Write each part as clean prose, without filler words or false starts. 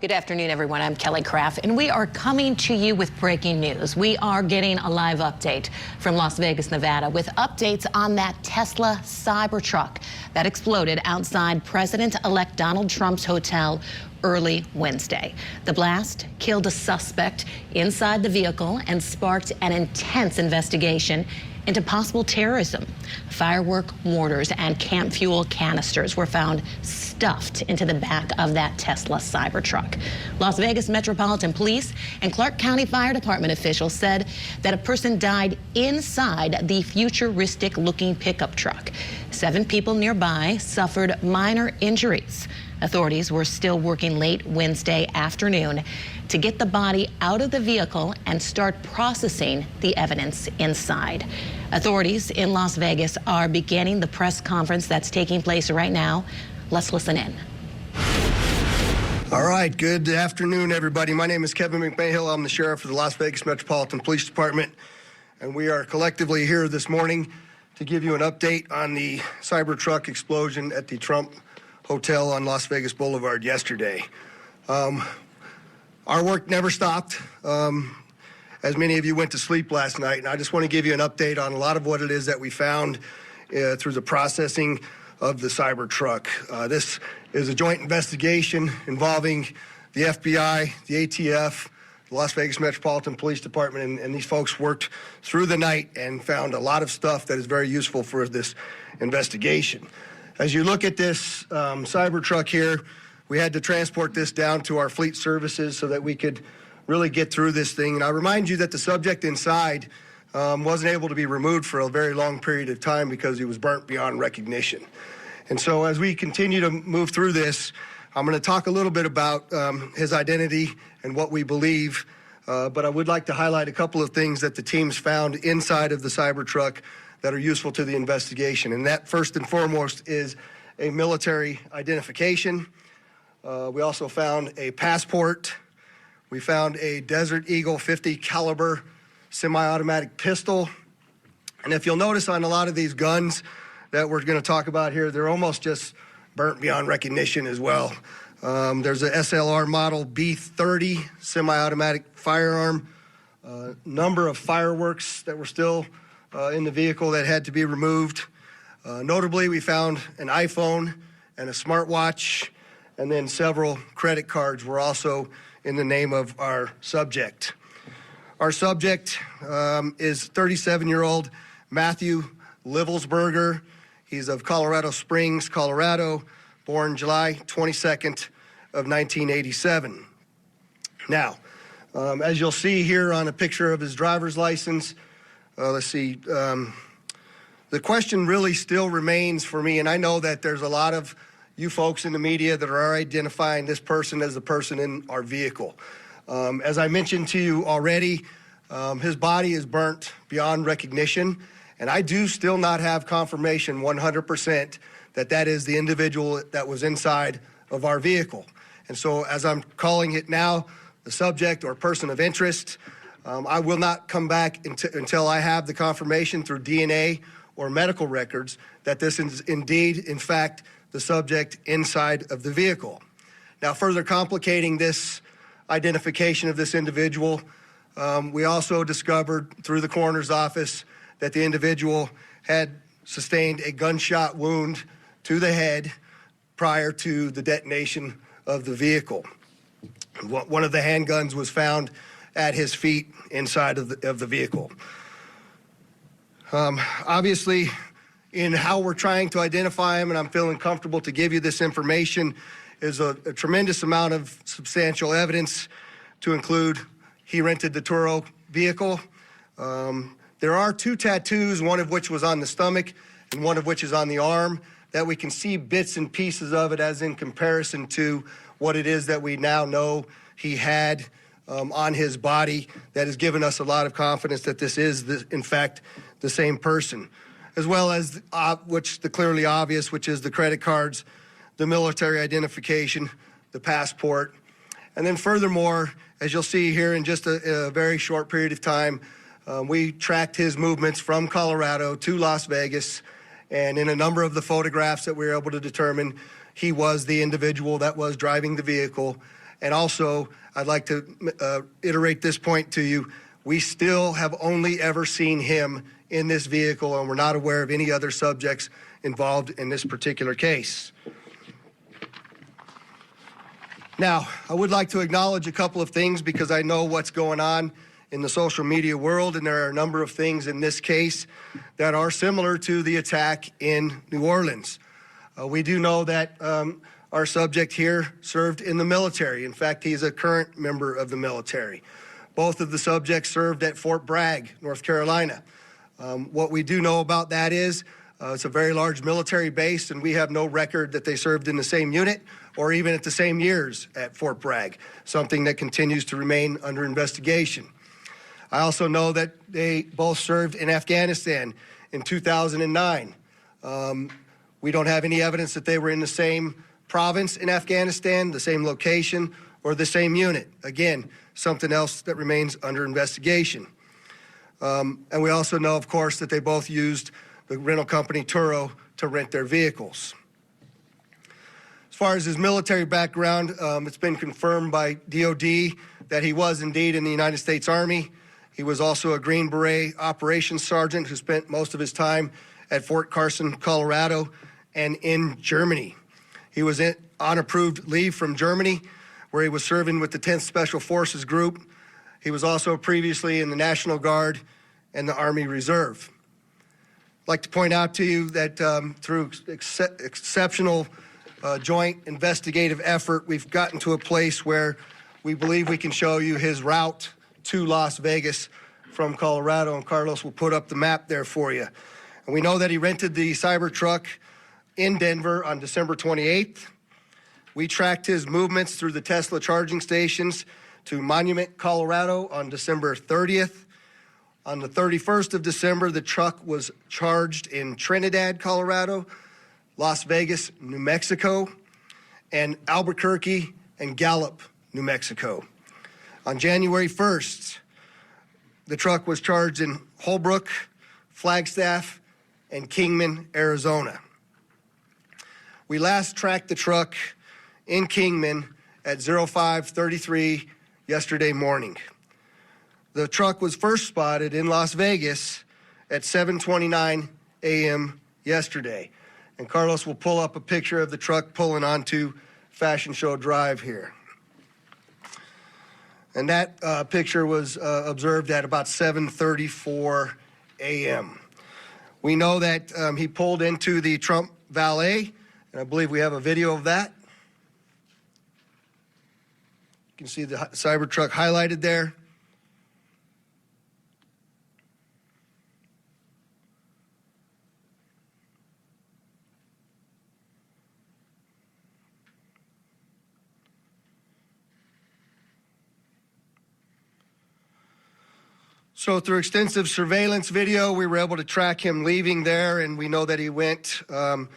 Good afternoon, everyone. I'm Kelly Craft, and we are coming to you with breaking news. We are getting a live update from Las Vegas, Nevada, with updates on that Tesla Cybertruck that exploded outside President-elect Donald Trump's hotel early Wednesday. The blast killed a suspect inside the vehicle and sparked an intense investigation into possible terrorism. Firework mortars and camp fuel canisters were found stuffed into the back of that Tesla Cybertruck. Las Vegas Metropolitan Police and Clark County Fire Department officials said that a person died inside the futuristic-looking pickup truck. 7 people nearby suffered minor injuries. Authorities were still working late Wednesday afternoon to get the body out of the vehicle and start processing the evidence inside. Authorities in Las Vegas are beginning the press conference that's taking place right now. Let's listen in. All right, good afternoon, everybody. My name is Kevin McMahill. I'm the sheriff of the Las Vegas Metropolitan Police Department, and we are collectively here this morning to give you an update on the Cybertruck explosion at the Trump Hotel on Las Vegas Boulevard yesterday. Our work never stopped. As many of you went to sleep last night, and I just want to give you an update on a lot of what it is that we found through the processing of the Cybertruck. This is a joint investigation involving the FBI, the ATF, the Las Vegas Metropolitan Police Department, and these folks worked through the night and found a lot of stuff that is very useful for this investigation. As you look at this Cybertruck here, we had to transport this down to our fleet services so that we could really get through this thing. And I remind you that the subject inside wasn't able to be removed for a very long period of time because he was burnt beyond recognition. And so as we continue to move through this, I'm going to talk a little bit about his identity and what we believe, but I would like to highlight a couple of things that the teams found inside of the Cybertruck that are useful to the investigation. And that, first and foremost, is a military identification. We also found a passport. We found a Desert Eagle 50 caliber semi-automatic pistol. And if you'll notice on a lot of these guns that we're going to talk about here, they're almost just burnt beyond recognition as well. There's a SLR model B30 semi-automatic firearm, number of fireworks that were still in the vehicle that had to be removed. Notably, we found an iPhone and a smartwatch, and then several credit cards were also in the name of our subject. Our subject is 37-year-old Matthew Livelsberger. He's of Colorado Springs, Colorado, born July 22nd of 1987. Now, as you'll see here on a picture of his driver's license, let's see, the question really still remains for me, and I know that there's a lot of you folks in the media that are identifying this person as the person in our vehicle. As I mentioned to you already, his body is burnt beyond recognition, and I do still not have confirmation 100% that that is the individual that was inside of our vehicle. And so as I'm calling it now, the subject or person of interest, I will not come back until I have the confirmation through DNA or medical records that this is indeed, in fact, the subject inside of the vehicle. Now, further complicating this identification of this individual, we also discovered through the coroner's office that the individual had sustained a gunshot wound to the head prior to the detonation of the vehicle. One of the handguns was found at his feet inside of the vehicle. Obviously, in how we're trying to identify him, and I'm feeling comfortable to give you this information, is a tremendous amount of substantial evidence to include he rented the Turo vehicle. There are 2 tattoos, one of which was on the stomach and one of which is on the arm, that we can see bits and pieces of it as in comparison to what it is that we now know he had on his body. That has given us a lot of confidence that this is, in fact, the same person, as well as the clearly obvious, which is the credit cards, the military identification, the passport. And then furthermore, as you'll see here in just a very short period of time, we tracked his movements from Colorado to Las Vegas, and in a number of the photographs that we were able to determine, he was the individual that was driving the vehicle, And also, I'd like to iterate this point to you. We still have only ever seen him in this vehicle, and we're not aware of any other subjects involved in this particular case. Now, I would like to acknowledge a couple of things because I know what's going on in the social media world, and there are a number of things in this case that are similar to the attack in New Orleans. We do know that our subject here served in the military. In fact, he's a current member of the military. Both of the subjects served at Fort Bragg, North Carolina. What we do know about that is it's a very large military base, and we have no record that they served in the same unit or even at the same years at Fort Bragg, something that continues to remain under investigation. I also know that they both served in Afghanistan in 2009. We don't have any evidence that they were in the same province in Afghanistan, the same location, or the same unit. Again, something else that remains under investigation. And we also know, of course, that they both used the rental company Turo to rent their vehicles. As far as his military background, it's been confirmed by DOD that he was indeed in the United States Army. He was also a Green Beret operations sergeant who spent most of his time at Fort Carson, Colorado, and in Germany. He was on approved leave from Germany, where he was serving with the 10th Special Forces Group. He was also previously in the National Guard and the Army Reserve. I'd like to point out to you that through exceptional joint investigative effort, we've gotten to a place where we believe we can show you his route to Las Vegas from Colorado, and Carlos will put up the map there for you. And we know that he rented the Cybertruck in Denver on December 28th. We tracked his movements through the Tesla charging stations to Monument, Colorado on December 30th. On the 31st of December, the truck was charged in Trinidad, Colorado, Las Vegas, New Mexico, and Albuquerque and Gallup, New Mexico. On January 1st, the truck was charged in Holbrook, Flagstaff, and Kingman, Arizona. We last tracked the truck in Kingman at 05:33 yesterday morning. The truck was first spotted in Las Vegas at 7:29 a.m. yesterday. And Carlos will pull up a picture of the truck pulling onto Fashion Show Drive here. And that picture was observed at about 7:34 a.m. We know that he pulled into the Trump Valet, and I believe we have a video of that. You can see the Cybertruck highlighted there. So through extensive surveillance video, we were able to track him leaving there, and we know that he went to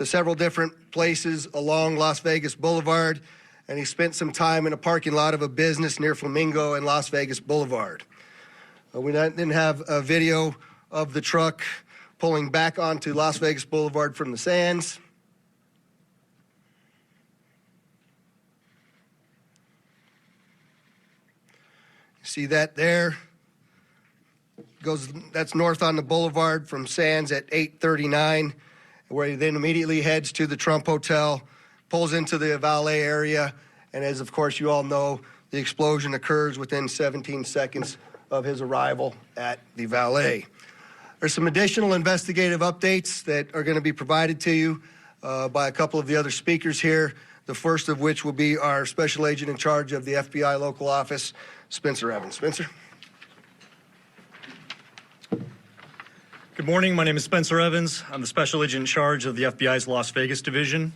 several different places along Las Vegas Boulevard, and he spent some time in a parking lot of a business near Flamingo and Las Vegas Boulevard. We didn't have a video of the truck pulling back onto Las Vegas Boulevard from the Sands. You see that there? That's north on the boulevard from Sands at 8:39, where he then immediately heads to the Trump Hotel, pulls into the valet area, and as of course you all know, the explosion occurs within 17 seconds of his arrival at the valet. There's some additional investigative updates that are going to be provided to you by a couple of the other speakers here, the first of which will be our special agent in charge of the FBI local office, Spencer Evans. Spencer? Good morning. My name is Spencer Evans. I'm the special agent in charge of the FBI's Las Vegas division.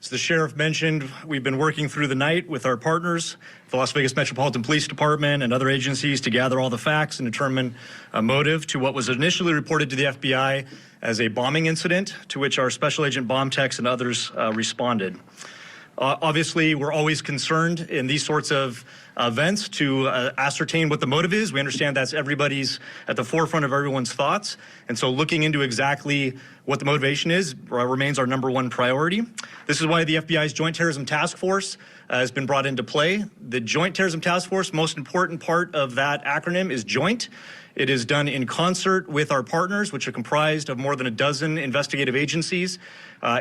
As the sheriff mentioned, we've been working through the night with our partners, the Las Vegas Metropolitan Police Department and other agencies, to gather all the facts and determine a motive to what was initially reported to the FBI as a bombing incident, to which our special agent bomb techs and others responded. Obviously, we're always concerned in these sorts of events to ascertain what the motive is. We understand that's at the forefront of everyone's thoughts. And so looking into exactly what the motivation is remains our #1 priority. This is why the FBI's Joint Terrorism Task Force has been brought into play. The Joint Terrorism Task Force, most important part of that acronym is joint. It is done in concert with our partners, which are comprised of more than a dozen investigative agencies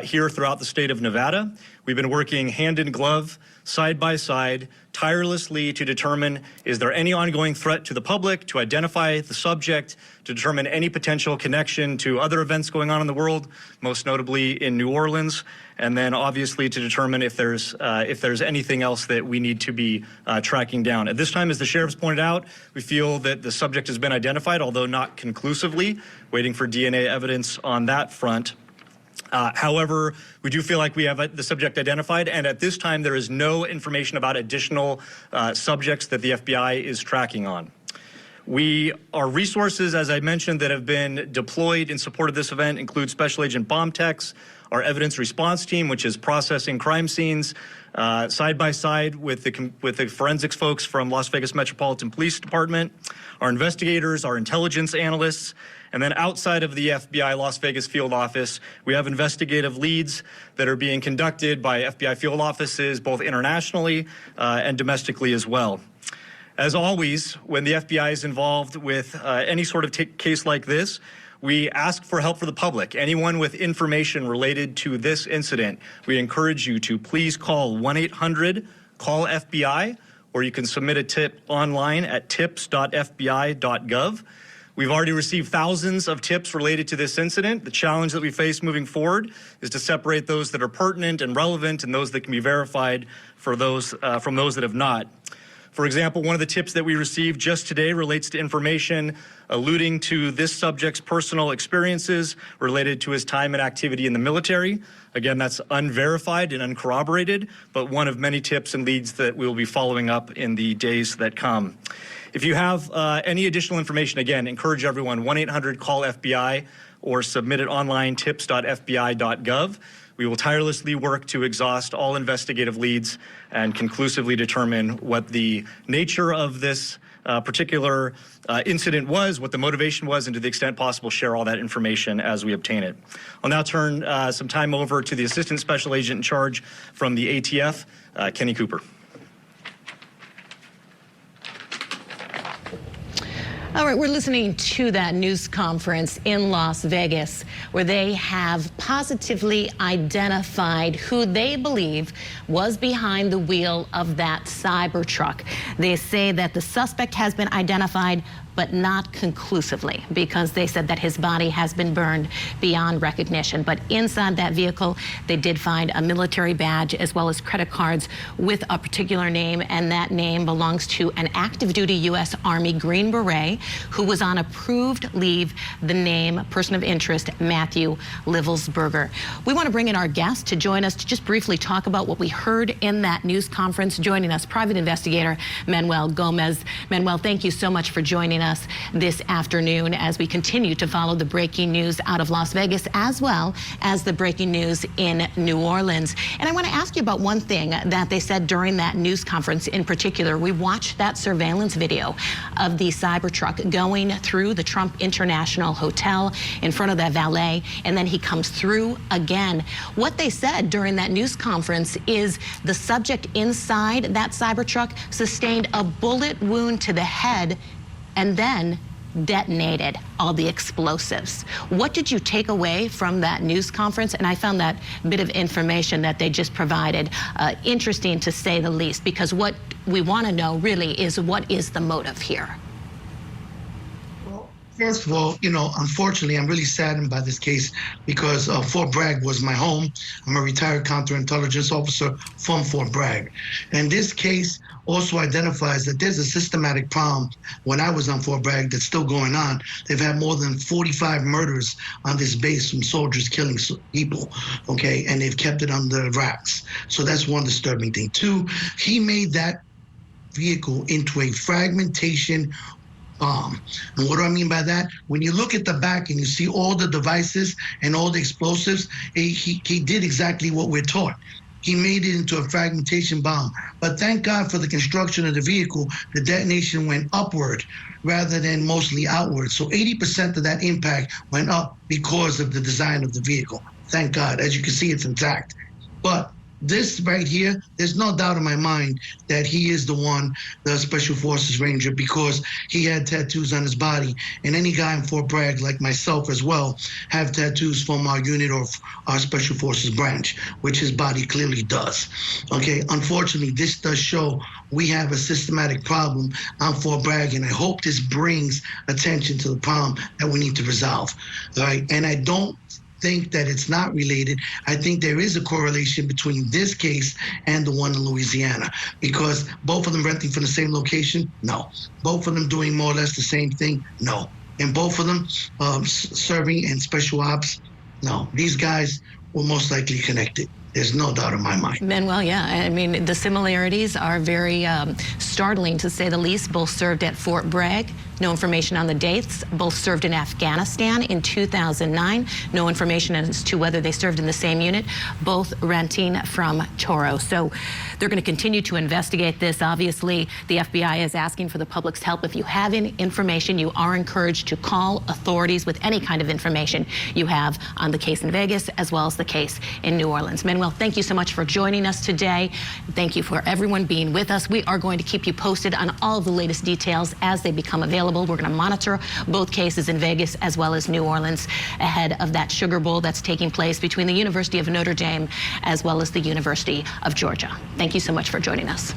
here throughout the state of Nevada. We've been working hand in glove, side by side, tirelessly to determine, is there any ongoing threat to the public, to identify the subject, to determine any potential connection to other events going on in the world, most notably in New Orleans, and then obviously to determine if there's anything else that we need to be tracking down. At this time, as the sheriff's pointed out, we feel that the subject has been identified, although not conclusively, waiting for DNA evidence on that front. However, we do feel like we have the subject identified, and at this time there is no information about additional subjects that the FBI is tracking on. Our resources, as I mentioned, that have been deployed in support of this event include Special Agent Bomb Techs, our evidence response team, which is processing crime scenes, side by side with the forensics folks from Las Vegas Metropolitan Police Department, our investigators, our intelligence analysts, and then outside of the FBI Las Vegas field office, we have investigative leads that are being conducted by FBI field offices, both internationally and domestically as well. As always, when the FBI is involved with any sort of case like this, we ask for help for the public. Anyone with information related to this incident, we encourage you to please call 1-800-CALL-FBI, or you can submit a tip online at tips.fbi.gov. We've already received thousands of tips related to this incident. The challenge that we face moving forward is to separate those that are pertinent and relevant and those that can be verified from those that have not. For example, one of the tips that we received just today relates to information alluding to this subject's personal experiences related to his time and activity in the military. Again, that's unverified and uncorroborated, but one of many tips and leads that we will be following up in the days that come. If you have any additional information, again, encourage everyone, 1-800-CALL-FBI or submit it online, tips.fbi.gov. We will tirelessly work to exhaust all investigative leads and conclusively determine what the nature of this particular incident was, what the motivation was, and to the extent possible, share all that information as we obtain it. I'll now turn some time over to the Assistant Special Agent in charge from the ATF, Kenny Cooper. All right, we're listening to that news conference in Las Vegas where they have positively identified who they believe was behind the wheel of that Cybertruck. They say that the suspect has been identified, but not conclusively, because they said that his body has been burned beyond recognition. But inside that vehicle, they did find a military badge as well as credit cards with a particular name, and that name belongs to an active duty U.S. Army Green Beret who was on approved leave, the name, person of interest, Matthew Livelsberger. We want to bring in our guest to join us to just briefly talk about what we heard in that news conference. Joining us, private investigator Manuel Gomez. Manuel, thank you so much for joining us this afternoon as we continue to follow the breaking news out of Las Vegas as well as the breaking news in New Orleans. And I want to ask you about one thing that they said during that news conference in particular. We watched that surveillance video of the Cybertruck going through the Trump International Hotel in front of that valet, and then he comes through again. What they said during that news conference is the subject inside that Cybertruck sustained a bullet wound to the head and then detonated all the explosives. What did you take away from that news conference? And I found that bit of information that they just provided interesting, to say the least, because what we want to know really is, what is the motive here? First of all, unfortunately, I'm really saddened by this case because Fort Bragg was my home. I'm a retired counterintelligence officer from Fort Bragg. And this case also identifies that there's a systematic problem when I was on Fort Bragg that's still going on. They've had more than 45 murders on this base from soldiers killing people, okay? And they've kept it under wraps. So that's one disturbing thing. Two, he made that vehicle into a fragmentation bomb. And what do I mean by that? When you look at the back and you see all the devices and all the explosives, he did exactly what we're taught. he made it into a fragmentation bomb. But thank God for the construction of the vehicle, the detonation went upward rather than mostly outward. So 80% of that impact went up because of the design of the vehicle. Thank God. As you can see, it's intact. But this right here, there's no doubt in my mind that he is the one, the Special Forces Ranger, because he had tattoos on his body. And any guy in Fort Bragg, like myself as well, have tattoos from our unit or our Special Forces branch, which his body clearly does. Okay, unfortunately, this does show we have a systematic problem on Fort Bragg, and I hope this brings attention to the problem that we need to resolve. All right, and I don't think that it's not related. I think there is a correlation between this case and the one in Louisiana, because both of them renting from the same location? No. Both of them doing more or less the same thing? No. And both of them serving in special ops? No. These guys were most likely connected. There's no doubt in my mind. Manuel, yeah, I mean, the similarities are very startling, to say the least. Both served at Fort Bragg. No information on the dates. Both served in Afghanistan in 2009. No information as to whether they served in the same unit. Both renting from Toro. So they're going to continue to investigate this. Obviously, the FBI is asking for the public's help. If you have any information, you are encouraged to call authorities with any kind of information you have on the case in Vegas as well as the case in New Orleans. Manuel, thank you so much for joining us today. Thank you for everyone being with us. We are going to keep you posted on all of the latest details as they become available. We're going to monitor both cases in Vegas as well as New Orleans ahead of that Sugar Bowl that's taking place between the University of Notre Dame as well as the University of Georgia. Thank you so much for joining us.